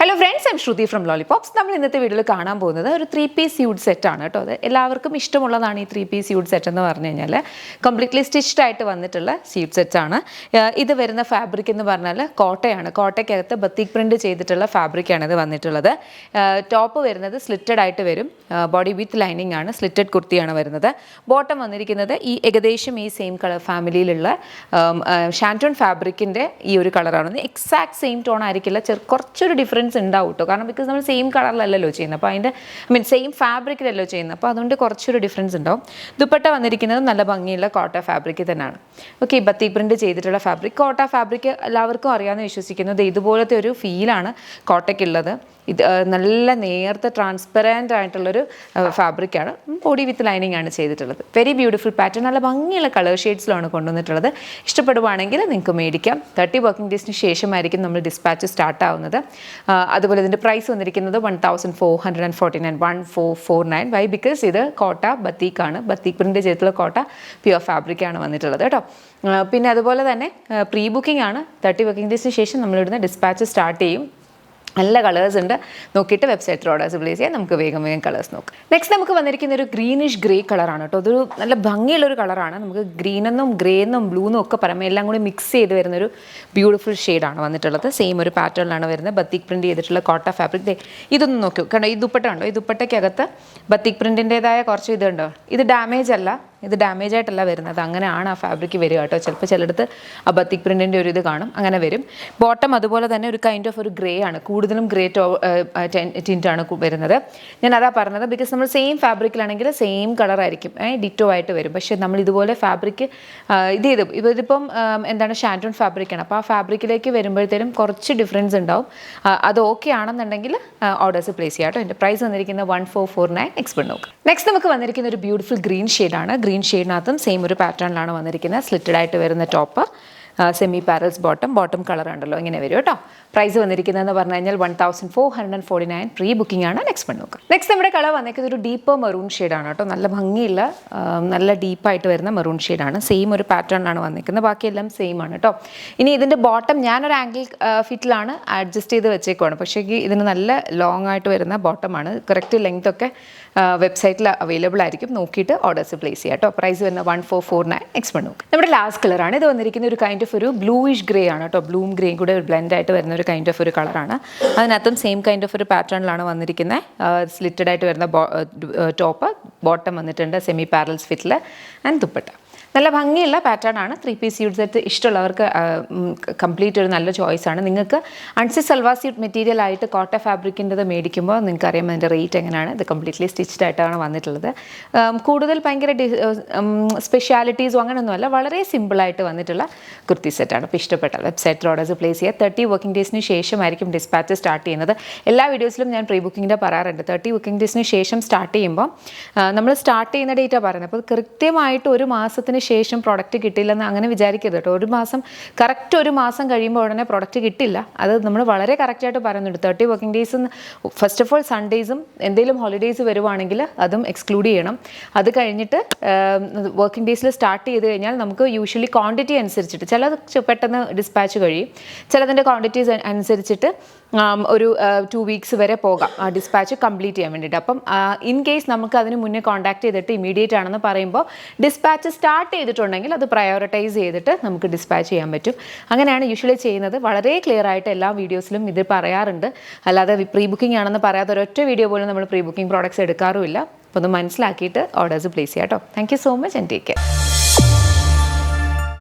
Hello friends, I'm Shruthi from Lollipops. നമ്മൾ ഇന്നത്തെ വീഡിയോയിൽ കാണാൻ പോകുന്നത് ഒരു 3-piece സ്യൂട്ട് സെറ്റാണ് കേട്ടോ. അത് എല്ലാവർക്കും ഇഷ്ടമുള്ളതാണ് ഈ 3-piece സ്യൂട്ട് സെറ്റ് എന്ന് പറഞ്ഞു കഴിഞ്ഞാൽ. കംപ്ലീറ്റ്ലി സ്റ്റിച്ച്ഡ് ആയിട്ട് വന്നിട്ടുള്ള സ്യൂട്ട് സെറ്റ്സ് ആണ്. ഇത് വരുന്ന ഫാബ്രിക് എന്ന് പറഞ്ഞാൽ കോട്ടയാണ്. കോട്ടയ്ക്കകത്ത് ബത്തീക് പ്രിൻറ്റ് ചെയ്തിട്ടുള്ള ഫാബ്രിക്കാണ് ഇത് വന്നിട്ടുള്ളത്. ടോപ്പ് വരുന്നത് സ്ലിറ്റഡ് ആയിട്ട് വരും. ബോഡി വിത്ത് ലൈനിങ് ആണ്. സ്ലിറ്റഡ് കുർത്തിയാണ് വരുന്നത്. ബോട്ടം വന്നിരിക്കുന്നത് ഈ ഏകദേശം ഈ സെയിം കളർ ഫാമിലിയിലുള്ള ഷാൻറ്റോൺ ഫാബ്രിക്കിൻ്റെ ഈ ഒരു കളറാണ്. എക്സാക്ട് സെയിം ടോൺ ആയിരിക്കില്ല, കുറച്ചൊരു ഡിഫറൻസ് ഉണ്ടാവും കേട്ടോ. കാരണം ബിക്കോസ് നമ്മൾ സെയിം കളറിലല്ലോ ചെയ്യുന്നത്, അപ്പോൾ അതിൻ്റെ സെയിം ഫാബ്രിക്കിലല്ലോ ചെയ്യുന്നത്, അപ്പോൾ അതുകൊണ്ട് കുറച്ചൊരു ഡിഫറൻസ് ഉണ്ടാവും. ദുപ്പട്ട വന്നിരിക്കുന്നത് നല്ല ഭംഗിയുള്ള കോട്ട ഫാബ്രിക്ക് തന്നെയാണ്. ഓക്കെ, ബത്തീക് പ്രിൻറ്റ് ചെയ്തിട്ടുള്ള ഫാബ്രിക്. കോട്ട ഫാബ്രിക് എല്ലാവർക്കും അറിയാമെന്ന് വിശ്വസിക്കുന്നത്. ഇതുപോലത്തെ ഒരു ഫീലാണ് കോട്ടയ്ക്കുള്ളത്. ഇത് നല്ല നേർത്ത ട്രാൻസ്പെറൻ്റ് ആയിട്ടുള്ളൊരു ഫാബ്രിക്കാണ്. ബോഡി വിത്ത് ലൈനിങ് ആണ് ചെയ്തിട്ടുള്ളത്. വെരി ബ്യൂട്ടിഫുൾ പാറ്റേൺ, നല്ല ഭംഗിയുള്ള കളർ ഷെയ്ഡ്സിലാണ് കൊണ്ടുവന്നിട്ടുള്ളത്. ഇഷ്ടപ്പെടുവാണെങ്കിൽ നിങ്ങൾക്ക് മേടിക്കാം. 30 വർക്കിംഗ് ഡേയ്സിന് ശേഷമായിരിക്കും നമ്മൾ ഡിസ്പാച്ച് സ്റ്റാർട്ട് ആവുന്നത്. അതുപോലെ ഇതിൻ്റെ പ്രൈസ് വന്നിരിക്കുന്നത് 1449, 1449. വൈ? ബിക്കോസ് ഇത് കോട്ട ബത്തീക്കാണ്. ബത്തീക് പ്രിൻ്റ് ചെയ്തിട്ടുള്ള കോട്ട പ്യുവർ ഫാബ്രിക്കാണ് വന്നിട്ടുള്ളത് കേട്ടോ. പിന്നെ അതുപോലെ തന്നെ പ്രീ ബുക്കിംഗ് ആണ്. 30 വർക്കിംഗ് ഡേയ്സിന് ശേഷം നമ്മളിവിടുന്ന് ഡിസ്പാച്ച് സ്റ്റാർട്ട് ചെയ്യും. നല്ല കളേഴ്സ് ഉണ്ട്. നോക്കിയിട്ട് വെബ്സൈറ്റിൽ ഓർഡേഴ്സ് പ്ലേസ് ചെയ്യാം. നമുക്ക് വേഗം കളേഴ്സ് നോക്കാം. നെക്സ്റ്റ് നമുക്ക് വന്നിരിക്കുന്ന ഒരു ഗ്രീനിഷ് ഗ്രേ കളറാണ് കേട്ടോ. അതൊരു നല്ല ഭംഗിയുള്ളൊരു കളറാണ്. നമുക്ക് ഗ്രീനെന്നും ഗ്രേ എന്നും ബ്ലൂ എന്നും ഒക്കെ പറയുമ്പോൾ എല്ലാം കൂടി മിക്സ് ചെയ്ത് വരുന്നൊരു ബ്യൂട്ടിഫുൾ ഷെയ്ഡാണ് വന്നിട്ടുള്ളത്. സെയിം ഒരു പാറ്റേണിലാണ് വരുന്നത്. ബത്തീക് പ്രിൻറ്റ് ചെയ്തിട്ടുള്ള കോട്ട ഫാബ്രിക്. ഇതൊന്നും നോക്കൂ, കണ്ടോ ഈ ദുപ്പട്ട ഉണ്ടോ? ഈ ദുപ്പട്ടയ്ക്കകത്ത് ബത്തീക് പ്രിൻറ്റിൻ്റെതായ കുറച്ച് ഇതുണ്ടോ. ഇത് ഡാമേജ് അല്ല, ഇത് ഡാമേജ് ആയിട്ടല്ല വരുന്നത്. അങ്ങനെയാണ് ആ ഫാബ്രിക് വരിക കേട്ടോ. ചിലപ്പോൾ ചിലടത്ത് ആ ബത്തീക് പ്രിൻറ്റിൻ്റെ ഒരു ഇത് കാണും, അങ്ങനെ വരും. ബോട്ടം അതുപോലെ തന്നെ ഒരു കൈൻഡ് ഓഫ് ഒരു ഗ്രേ ആണ്. കൂടുതലും ഗ്രേ ടിൻ്റാണ് വരുന്നത്. ഞാൻ അതാ പറഞ്ഞത്, ബിക്കോസ് നമ്മൾ സെയിം ഫാബ്രിക്കിലാണെങ്കിൽ സെയിം കളറായിരിക്കും, ഡിറ്റോ ആയിട്ട് വരും. പക്ഷേ നമ്മൾ ഇതുപോലെ ഫാബ്രിക് ഇതിപ്പം എന്താണ് ഷാൻറ്റോൺ ഫാബ്രിക്കാണ്. അപ്പോൾ ആ ഫാബ്രിക്കിലേക്ക് വരുമ്പോഴത്തേനും കുറച്ച് ഡിഫറൻസ് ഉണ്ടാവും. അത് ഓക്കെ ആണെന്നുണ്ടെങ്കിൽ ഓർഡേഴ്സ് പ്ലേസ് ചെയ്യാം കേട്ടോ. എൻ്റെ പ്രൈസ് വന്നിരിക്കുന്നത് 1449. എക്സ്പെർട്ട് നോക്കാം. നെക്സ്റ്റ് നമുക്ക് വന്നിരിക്കുന്ന ഒരു ബ്യൂട്ടിഫുൾ ഗ്രീൻ ഷെയ്ഡാണ്. ഗ്രീൻ ഷെയ്ഡിനകത്തും സെയിം ഒരു പാറ്റേണിലാണ് വന്നിരിക്കുന്നത്. സ്ലിറ്റഡ് ആയിട്ട് വരുന്ന ടോപ്പ്, സെമി പാരൽസ് ബോട്ടം കളർ ഉണ്ടല്ലോ, ഇങ്ങനെ വരും കേട്ടോ. പ്രൈസ് വന്നിരിക്കുന്നതെന്ന് പറഞ്ഞു കഴിഞ്ഞാൽ 1449. പ്രീ ബുക്കിംഗ് ആണ്. നെക്സ്റ്റ് വൺ നോക്കാം. നെക്സ്റ്റ് നമ്മുടെ കളർ വന്നിരിക്കുന്നത് ഒരു ഡീപ്പർ മെറൂൺ ഷെയ്ഡാണ് കേട്ടോ. നല്ല ഭംഗിയുള്ള നല്ല ഡീപ്പായിട്ട് വരുന്ന മെറൂൺ ഷെയ്ഡാണ്. സെയിം ഒരു പാറ്റേണിലാണ് വന്നിരിക്കുന്നത്. ബാക്കിയെല്ലാം സെയിം ആണ് കേട്ടോ. ഇനി ഇതിൻ്റെ ബോട്ടം ഞാനൊരു ആംഗിൾ ഫിറ്റിലാണ് അഡ്ജസ്റ്റ് ചെയ്ത് വെച്ചേക്കുവാണ്. പക്ഷേ ഇതിന് നല്ല ലോങ് ആയിട്ട് വരുന്ന ബോട്ടമാണ്. കറക്റ്റ് ലെങ്ത് ഒക്കെ വെബ്സൈറ്റിൽ അവൈലബിൾ ആയിരിക്കും. നോക്കിയിട്ട് ഓർഡേഴ്സ് പ്ലേസ് ചെയ്യാം കേട്ടോ. പ്രൈസ് വരുന്ന 1449. എക്സ്പെർട്ട് നോക്കാം. നമ്മുടെ ലാസ്റ്റ് കളറാണ്. ഇത് വന്നിരിക്കുന്ന ഒരു കൈൻഡ് ഓഫ് ഒരു ബ്ലൂയിഷ് ഗ്രേ ആണ് കേട്ടോ. ബ്ലൂം ഗ്രേയും കൂടെ ഒരു ബ്ലെൻഡ് ആയിട്ട് വരുന്ന ഒരു കൈൻഡ് ഓഫ് ഒരു കളറാണ്. അതിനകത്തും സെയിം കൈൻഡ് ഓഫ് ഒരു പാറ്റേണിലാണ് വന്നിരിക്കുന്നത്. സ്ലിറ്റഡ് ആയിട്ട് വരുന്ന ടോപ്പ്, ബോട്ടം വന്നിട്ടുണ്ട് സെമി പാരൽസ് ഫിറ്റിൽ, ആൻഡ് ദുപ്പട്ട. നല്ല ഭംഗിയുള്ള പാറ്റേൺ ആണ്. 3-piece സ്യൂട്ട് സെറ്റ് ഇഷ്ടമുള്ളവർക്ക് കംപ്ലീറ്റ് ഒരു നല്ല ചോയ്സാണ്. നിങ്ങൾക്ക് അൺസി സൽവാർ സ്യൂട്ട് മെറ്റീരിയൽ ആയിട്ട് കോട്ട ഫാബ്രിക്കിൻ്റെത് മേടിക്കുമ്പോൾ നിങ്ങൾക്ക് അറിയാം അതിൻ്റെ റേറ്റ് എങ്ങനെയാണ്. ഇത് കംപ്ലീറ്റ്ലി സ്റ്റിച്ച്ഡ് ആയിട്ടാണ് വന്നിട്ടുള്ളത്. കൂടുതൽ ഭയങ്കര സ്പെഷ്യാലിറ്റീസോ അങ്ങനെയൊന്നുമല്ല, വളരെ സിമ്പിളായിട്ട് വന്നിട്ടുള്ള കുർത്തി സെറ്റാണ്. അപ്പോൾ ഇഷ്ടപ്പെട്ടാൽ വെബ്സൈറ്റിൽ ഓർഡേഴ്സ് പ്ലേസ് ചെയ്യുക. 30 വർക്കിംഗ് ഡേയ്സിന് ശേഷമായിരിക്കും ഡിസ്പാച്ച് സ്റ്റാർട്ട് ചെയ്യുന്നത്. എല്ലാ വീഡിയോസിലും ഞാൻ പ്രീ ബുക്കിങ്ങിൻ്റെ പറയാറുണ്ട്. 30 വർക്കിംഗ് ഡേയ്സിന് ശേഷം സ്റ്റാർട്ട് ചെയ്യുമ്പോൾ നമ്മൾ സ്റ്റാർട്ട് ചെയ്യുന്ന ഡേറ്റാണ് പറയുന്നത്. അപ്പോൾ കൃത്യമായിട്ട് ഒരു മാസത്തിന് ശേഷം പ്രൊഡക്റ്റ് കിട്ടില്ലെന്ന് അങ്ങനെ വിചാരിക്കരുത് കേട്ടോ. ഒരു മാസം കഴിയുമ്പോൾ ഉടനെ പ്രൊഡക്റ്റ് കിട്ടില്ല. അത് നമ്മൾ വളരെ കറക്റ്റായിട്ട് പറയുന്നുണ്ട്. 30 working days first of all സൺഡേയ്സും എന്തെങ്കിലും ഹോളിഡേയ്സ് വരുവാണെങ്കിൽ അതും എക്സ്ക്ലൂഡ് ചെയ്യണം. അത് കഴിഞ്ഞിട്ട് വർക്കിംഗ് ഡേയ്സിൽ സ്റ്റാർട്ട് ചെയ്ത് കഴിഞ്ഞാൽ നമുക്ക് യൂഷ്വലി ക്വാണ്ടിറ്റി അനുസരിച്ചിട്ട് ചിലത് പെട്ടെന്ന് ഡിസ്പാച്ച് കഴിയും, ചിലതിൻ്റെ ക്വാണ്ടിറ്റീസ് അനുസരിച്ചിട്ട് ഒരു 2 വീക്സ് വരെ പോകാം ആ ഡിസ്പാച്ച് കംപ്ലീറ്റ് ചെയ്യാൻ വേണ്ടിയിട്ട്. അപ്പം ഇൻ കേസ് നമുക്ക് അതിന് മുന്നേ കോൺടാക്ട് ചെയ്തിട്ട് ഇമീഡിയറ്റ് ആണെന്ന് പറയുമ്പോൾ ഡിസ്പാച്ച് സ്റ്റാർട്ട് ചെയ്തിട്ടുണ്ടെങ്കിൽ അത് പ്രയോറിറ്റൈസ് ചെയ്തിട്ട് നമുക്ക് ഡിസ്പാച്ച് ചെയ്യാൻ പറ്റും. അങ്ങനെയാണ് യൂഷ്വലി ചെയ്യുന്നത്. വളരെ ക്ലിയർ ആയിട്ട് എല്ലാ വീഡിയോസിലും ഇത് പറയാറുണ്ട്. അല്ലാതെ പ്രീ ബുക്കിംഗ് ആണെന്ന് പറയാതെ ഒരൊറ്റ വീഡിയോ പോലും നമ്മൾ പ്രീ ബുക്കിംഗ് പ്രോഡക്ട്സ് എടുക്കാറുമില്ല. അപ്പോൾ ഒന്ന് മനസ്സിലാക്കിയിട്ട് ഓർഡേഴ്സ് പ്ലേസ് ചെയ്യാം കേട്ടോ. Thank you so much and take care.